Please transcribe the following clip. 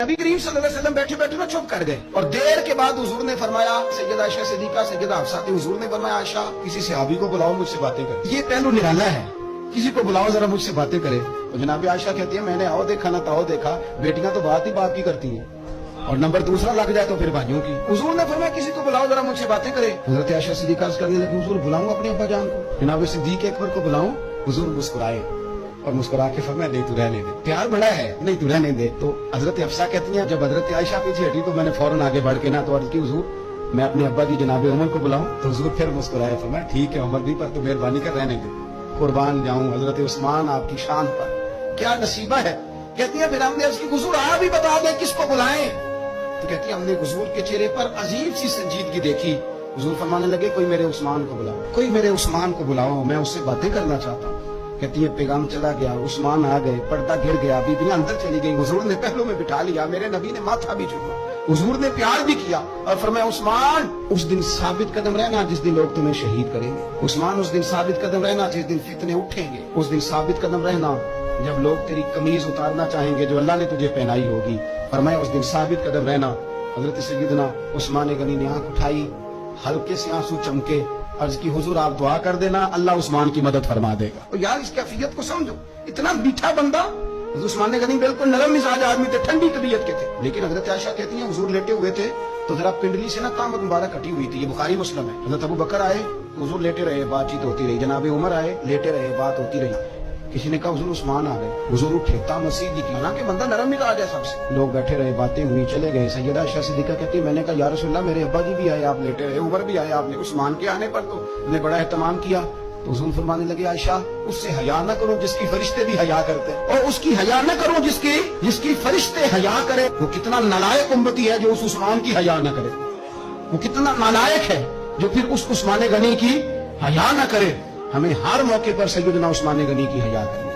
नबी करीम सल्लल्लाहु अलैहि वसल्लम बैठे बैठे ना चुप कर गए और देर के बाद हुजूर ने फरमाया, सैयदा आयशा सिद्दीका सैयदा हफ्सा थी, हुजूर ने फरमाया आयशा किसी सहाबी को बुलाओ मुझसे बातें कर। ये पहलू निराला है, किसी को बुलाओ जरा मुझसे बातें करे। तो जनाब आयशा कहती है मैंने आओ देखा ना ताओ देखा, बेटियां तो बात ही बात की करती हैं और नंबर दूसरा लग जाए तो फिर भाइयों की। हुजूर ने फरमाया किसी को बुलाओ जरा मुझसे बातें करे। हजरत आयशा सिद्दीका करने लगी हुजूर बुलाऊं अपने अब्बा जान को, जनाब सिद्दीक अकबर को बुलाऊं। हुजूर मुस्कुराए और मुस्कुरा के फरमाया नहीं तू रहने दे, प्यार बड़ा है, नहीं तू रहने दे। तो हजरत हफ्सा कहती हैं जब हजरत आयशा पीछे हटी तो मैंने फौरन आगे बढ़ के ना तो अर्ज की हुजूर मैं अपने अब्बा जी जनाब उमर को बुलाऊं। तो हुजूर फिर मुस्कुराए फरमाया ठीक है उमर भी, पर तू मेहरबानी कर रहने दे, कुर्बान जाऊं हजरत उस्मान आपकी शान पर, क्या नसीबा है। कहती है फिर हमने उसकी हुजूर आप भी बता दें किसको बुलाएं। तो कहती है हमने हुजूर के चेहरे पर अजीब सी संजीदगी देखी। हुजूर फरमाने लगे कोई मेरे उस्मान को बुलाओ, कोई मेरे उस्मान को बुलाओ, मैं उससे बातें करना चाहता हूँ। कहती है पैगाम चला गया, उस्मान आ गए, पर्दा गिर गया, बीबियां अंदर चली गई। हुजूर ने पहलों में बिठा लिया, मेरे नबी ने माथा भी झुका, हुजूर ने प्यार भी किया और फरमाया उस्मान उस दिन साबित कदम रहना जिस दिन लोग तुम्हें शहीद करेंगे, उस्मान उस दिन साबित कदम रहना जिस दिन फितने उठेंगे, उस दिन साबित कदम रहना जब लोग तेरी कमीज उतारना चाहेंगे जो अल्लाह ने तुझे पहनाई होगी। फरमाया उस दिन साबित कदम रहना। हजरत सैयदना उस्मान गनी ने आंख उठाई, हल्के से आंसू चमके, अर्ज की हुजूर आप दुआ कर देना अल्लाह उस्मान की मदद फरमा देगा। तो यार इस कैफियत को समझो, इतना मीठा बंदा। उस्मान गनी बिल्कुल नरम मिजाज आदमी थे, ठंडी तबीयत के थे, लेकिन हजरत आयशा कहती हैं हुजूर लेटे हुए थे तो जरा पिंडली से ना तामत मुबारक कटी हुई थी, ये बुखारी मुस्लिम है। हजरत अबू बकर आए, हुजूर लेटे रहे, बातचीत होती रही। जनाब उमर आए, लेटे रहे, बात होती रही। किसी ने कहा हुजूर उस्मान आ गए, हुजूर उठे, तामसीदी की, हालांकि बंदा नरम मिजाज है सबसे। लोग बैठे रहे, बातें हुई, चले गए। सैयदा आयशा सिद्दीका कहती है मैंने कहा या रसूलल्लाह मेरे अब्बा जी भी आए, आप लेटे रहे, उमर भी आए, आपने उस्मान के आने पर तो ने बड़ा एहतमाम किया। तो हुजूर फरमाने लगे आयशा उससे हया न करो जिसकी फरिश्ते भी हया करते हैं, और उसकी हया न करो जिसकी फरिश्ते हया करे। वो कितना नालायक उम्मती है जो उस उस्मान की हया न करे, वो कितना नालायक है जो फिर उस उस्मान गनी की हया न करे। हमें हर मौके पर सैयदना उस्मान गनी की हया करनी।